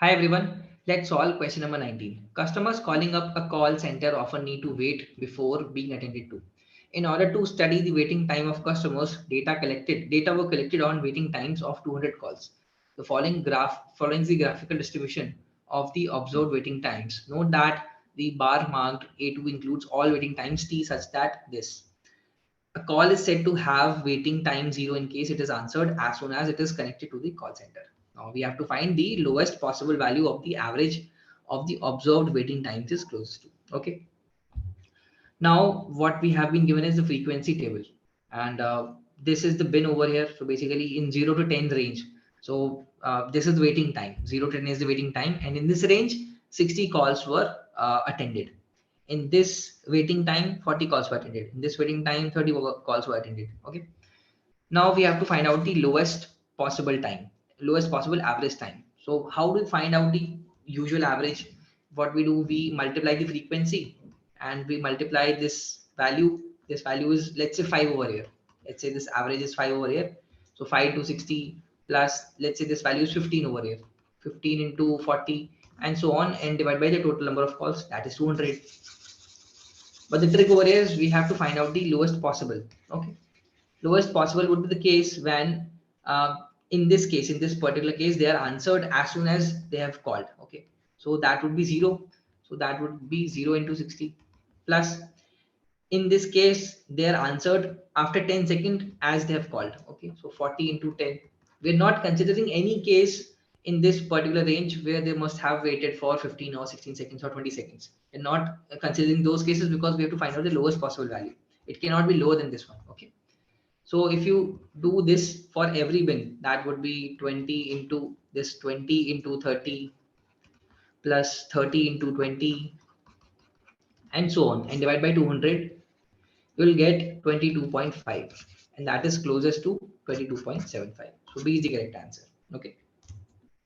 Hi everyone, let's solve question number 19. Customers calling up a call center often need to wait before being attended to. In order to study the waiting time of customers, data were collected on waiting times of 200 calls. The following graph follows the graphical distribution of the observed waiting times. Note that the bar marked A2 includes all waiting times T such that this. A call is said to have waiting time 0 in case it is answered as soon as it is connected to the call center. Now we have to find the lowest possible value of the average of the observed waiting times is close to. Okay. Now what we have been given is the frequency table, and this is the bin over here. So basically in 0 to 10 range. So this is the waiting time. 0 to 10 is the waiting time, and in this range, 60 calls were attended. In this waiting time, 40 calls were attended. In this waiting time, 30 calls were attended. Okay. Now we have to find out the lowest possible time, lowest possible average time. So how do we find out the usual average? What we do, we multiply the frequency and we multiply this value. This value is, let's say, 5 over here. Let's say this average is 5 over here. So 5 to 60 plus, let's say this value is 15 over here. 15 into 40 and so on, and divide by the total number of calls, that is 200. But the trick over here is we have to find out the lowest possible. Okay. Lowest possible would be the case when in this case, in this particular case, they are answered as soon as they have called. Okay, so that would be 0. So that would be 0 into 60 plus, in this case they are answered after 10 seconds as they have called. Okay, so 40 into 10. We're not considering any case in this particular range where they must have waited for 15 or 16 seconds or 20 seconds, and not considering those cases because we have to find out the lowest possible value. It cannot be lower than this one. Okay, so if you do this for every bin, that would be 20 into this 20 into 30 plus 30 into 20 and so on, and divide by 200, you will get 22.5, and that is closest to 22.75. So B is the correct answer. Okay.